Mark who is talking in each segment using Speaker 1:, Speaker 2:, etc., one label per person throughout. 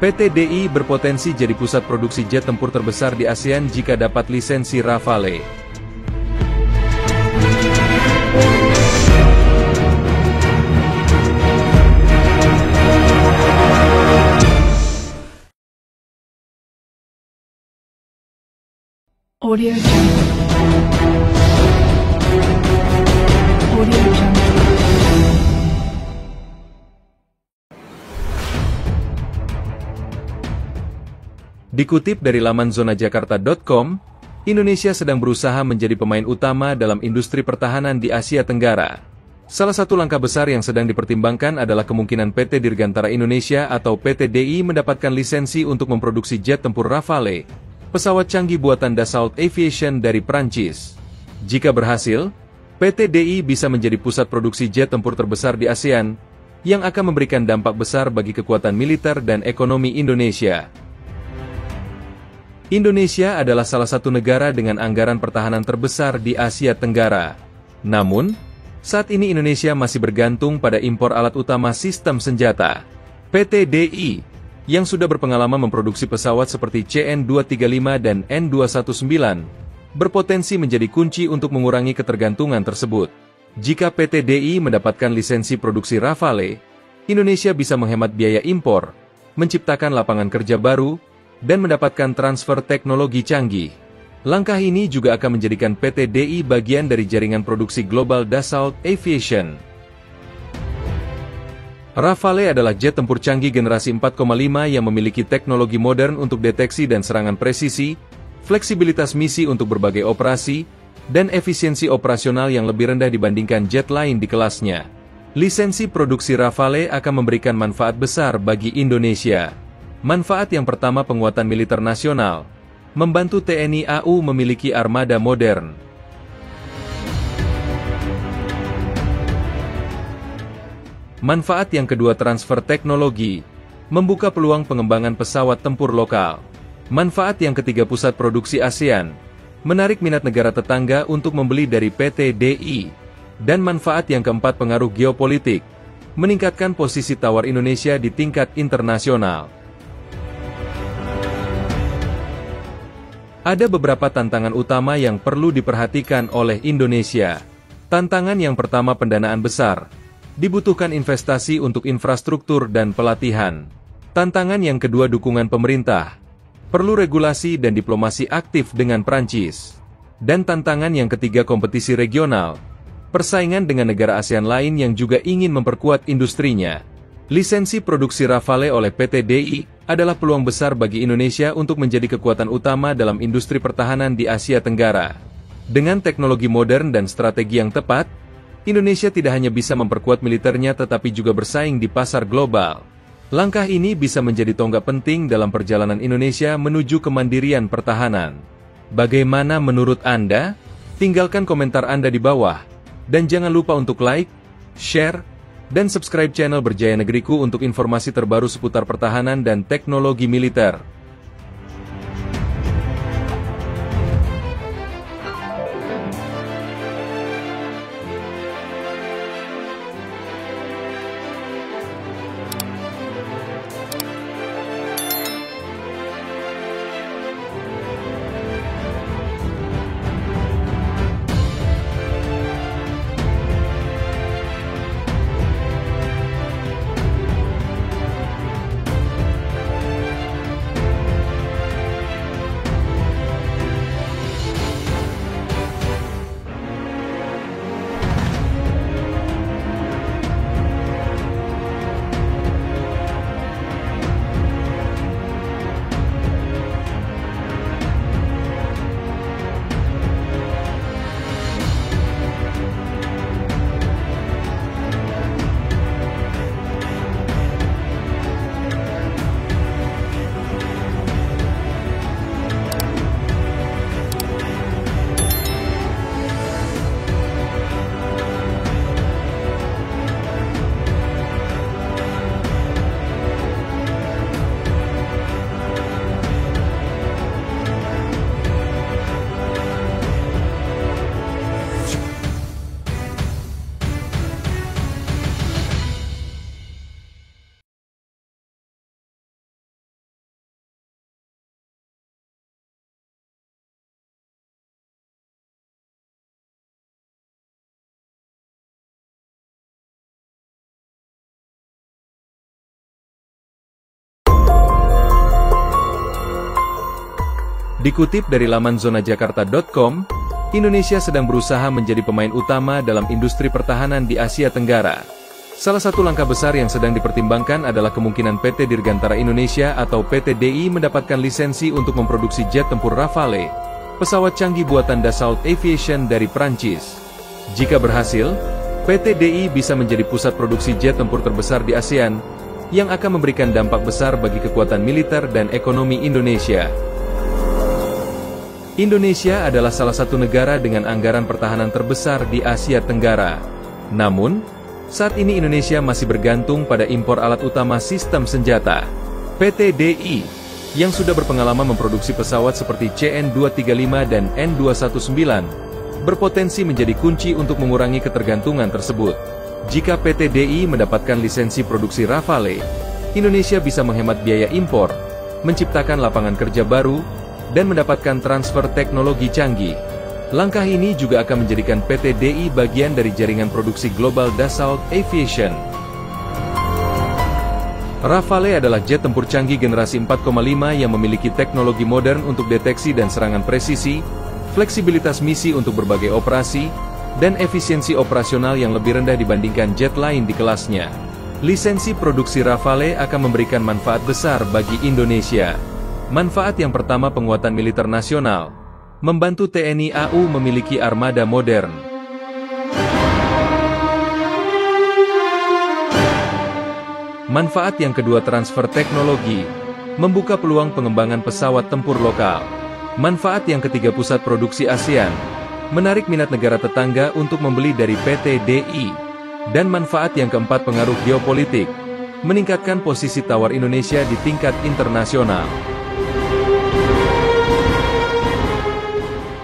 Speaker 1: PT DI berpotensi jadi pusat produksi jet tempur terbesar di ASEAN jika dapat lisensi Rafale.
Speaker 2: Audio Jungle. Audio Jungle.
Speaker 1: Dikutip dari laman zonajakarta.com, Indonesia sedang berusaha menjadi pemain utama dalam industri pertahanan di Asia Tenggara. Salah satu langkah besar yang sedang dipertimbangkan adalah kemungkinan PT Dirgantara Indonesia atau PT DI mendapatkan lisensi untuk memproduksi jet tempur Rafale, pesawat canggih buatan Dassault Aviation dari Prancis. Jika berhasil, PT DI bisa menjadi pusat produksi jet tempur terbesar di ASEAN, yang akan memberikan dampak besar bagi kekuatan militer dan ekonomi Indonesia. Indonesia adalah salah satu negara dengan anggaran pertahanan terbesar di Asia Tenggara. Namun, saat ini Indonesia masih bergantung pada impor alat utama sistem senjata. PT DI yang sudah berpengalaman memproduksi pesawat seperti CN-235 dan N219, berpotensi menjadi kunci untuk mengurangi ketergantungan tersebut. Jika PT DI mendapatkan lisensi produksi Rafale, Indonesia bisa menghemat biaya impor, menciptakan lapangan kerja baru, dan mendapatkan transfer teknologi canggih. Langkah ini juga akan menjadikan PT DI bagian dari jaringan produksi global Dassault Aviation. Rafale adalah jet tempur canggih generasi 4,5 yang memiliki teknologi modern untuk deteksi dan serangan presisi, fleksibilitas misi untuk berbagai operasi, dan efisiensi operasional yang lebih rendah dibandingkan jet lain di kelasnya. Lisensi produksi Rafale akan memberikan manfaat besar bagi Indonesia. Manfaat yang pertama, penguatan militer nasional, membantu TNI AU memiliki armada modern. Manfaat yang kedua, transfer teknologi, membuka peluang pengembangan pesawat tempur lokal. Manfaat yang ketiga, pusat produksi ASEAN, menarik minat negara tetangga untuk membeli dari PT DI. Dan manfaat yang keempat, pengaruh geopolitik, meningkatkan posisi tawar Indonesia di tingkat internasional. Ada beberapa tantangan utama yang perlu diperhatikan oleh Indonesia. Tantangan yang pertama, pendanaan besar. Dibutuhkan investasi untuk infrastruktur dan pelatihan. Tantangan yang kedua, dukungan pemerintah. Perlu regulasi dan diplomasi aktif dengan Prancis. Dan tantangan yang ketiga, kompetisi regional. Persaingan dengan negara ASEAN lain yang juga ingin memperkuat industrinya. Lisensi produksi Rafale oleh PT DI adalah peluang besar bagi Indonesia untuk menjadi kekuatan utama dalam industri pertahanan di Asia Tenggara. Dengan teknologi modern dan strategi yang tepat, Indonesia tidak hanya bisa memperkuat militernya tetapi juga bersaing di pasar global. Langkah ini bisa menjadi tonggak penting dalam perjalanan Indonesia menuju kemandirian pertahanan. Bagaimana menurut Anda? Tinggalkan komentar Anda di bawah. Dan jangan lupa untuk like, share, dan subscribe channel Berjaya Negeriku untuk informasi terbaru seputar pertahanan dan teknologi militer. Dikutip dari laman zonajakarta.com, Indonesia sedang berusaha menjadi pemain utama dalam industri pertahanan di Asia Tenggara. Salah satu langkah besar yang sedang dipertimbangkan adalah kemungkinan PT Dirgantara Indonesia atau PT DI mendapatkan lisensi untuk memproduksi jet tempur Rafale, pesawat canggih buatan Dassault Aviation dari Prancis. Jika berhasil, PT DI bisa menjadi pusat produksi jet tempur terbesar di ASEAN, yang akan memberikan dampak besar bagi kekuatan militer dan ekonomi Indonesia. Indonesia adalah salah satu negara dengan anggaran pertahanan terbesar di Asia Tenggara. Namun, saat ini Indonesia masih bergantung pada impor alat utama sistem senjata. PT DI, yang sudah berpengalaman memproduksi pesawat seperti CN-235 dan N219, berpotensi menjadi kunci untuk mengurangi ketergantungan tersebut. Jika PT DI mendapatkan lisensi produksi Rafale, Indonesia bisa menghemat biaya impor, menciptakan lapangan kerja baru, dan mendapatkan transfer teknologi canggih. Langkah ini juga akan menjadikan PT DI bagian dari jaringan produksi global Dassault Aviation. Rafale adalah jet tempur canggih generasi 4,5 yang memiliki teknologi modern untuk deteksi dan serangan presisi, fleksibilitas misi untuk berbagai operasi, dan efisiensi operasional yang lebih rendah dibandingkan jet lain di kelasnya. Lisensi produksi Rafale akan memberikan manfaat besar bagi Indonesia. Manfaat yang pertama, penguatan militer nasional, membantu TNI AU memiliki armada modern. Manfaat yang kedua, transfer teknologi, membuka peluang pengembangan pesawat tempur lokal. Manfaat yang ketiga, pusat produksi ASEAN, menarik minat negara tetangga untuk membeli dari PT DI. Dan manfaat yang keempat, pengaruh geopolitik, meningkatkan posisi tawar Indonesia di tingkat internasional.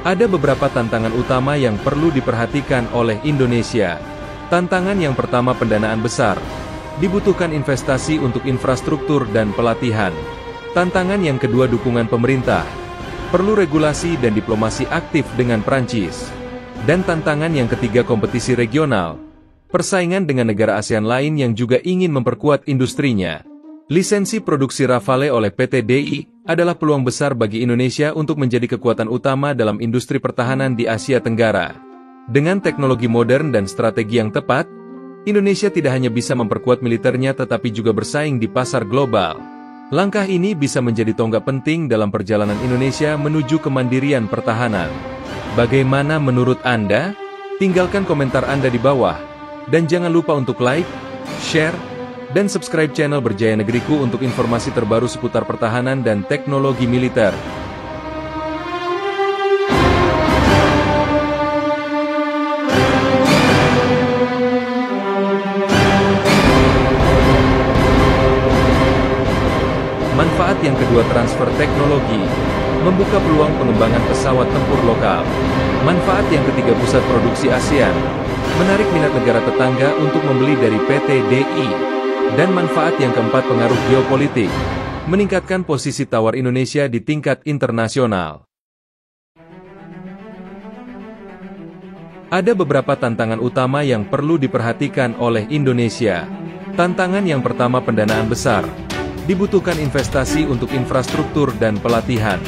Speaker 1: Ada beberapa tantangan utama yang perlu diperhatikan oleh Indonesia. Tantangan yang pertama, pendanaan besar. Dibutuhkan investasi untuk infrastruktur dan pelatihan. Tantangan yang kedua, dukungan pemerintah. Perlu regulasi dan diplomasi aktif dengan Prancis. Dan tantangan yang ketiga, kompetisi regional. Persaingan dengan negara ASEAN lain yang juga ingin memperkuat industrinya. Lisensi produksi Rafale oleh PT DI adalah peluang besar bagi Indonesia untuk menjadi kekuatan utama dalam industri pertahanan di Asia Tenggara. Dengan teknologi modern dan strategi yang tepat, Indonesia tidak hanya bisa memperkuat militernya tetapi juga bersaing di pasar global. Langkah ini bisa menjadi tonggak penting dalam perjalanan Indonesia menuju kemandirian pertahanan. Bagaimana menurut Anda? Tinggalkan komentar Anda di bawah. Dan jangan lupa untuk like, share, dan subscribe channel Berjaya Negeriku untuk informasi terbaru seputar pertahanan dan teknologi militer. Manfaat yang kedua, transfer teknologi, membuka peluang pengembangan pesawat tempur lokal. Manfaat yang ketiga, pusat produksi ASEAN, menarik minat negara tetangga untuk membeli dari PT DI. Dan manfaat yang keempat, pengaruh geopolitik, meningkatkan posisi tawar Indonesia di tingkat internasional. Ada beberapa tantangan utama yang perlu diperhatikan oleh Indonesia. Tantangan yang pertama, pendanaan besar. Dibutuhkan investasi untuk infrastruktur dan pelatihan.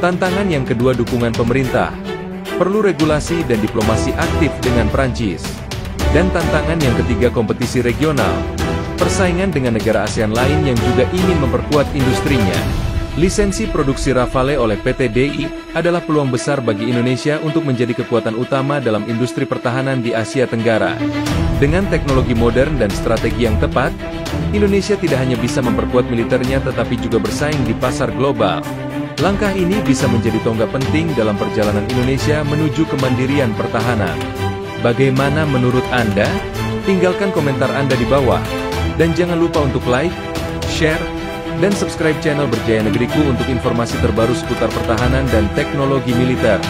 Speaker 1: Tantangan yang kedua, dukungan pemerintah. Perlu regulasi dan diplomasi aktif dengan Prancis. Dan tantangan yang ketiga, kompetisi regional. Persaingan dengan negara ASEAN lain yang juga ingin memperkuat industrinya. Lisensi produksi Rafale oleh PT DI adalah peluang besar bagi Indonesia untuk menjadi kekuatan utama dalam industri pertahanan di Asia Tenggara. Dengan teknologi modern dan strategi yang tepat, Indonesia tidak hanya bisa memperkuat militernya tetapi juga bersaing di pasar global. Langkah ini bisa menjadi tonggak penting dalam perjalanan Indonesia menuju kemandirian pertahanan. Bagaimana menurut Anda? Tinggalkan komentar Anda di bawah. Dan jangan lupa untuk like, share, dan subscribe channel Berjaya Negeriku untuk informasi terbaru seputar pertahanan dan teknologi militer.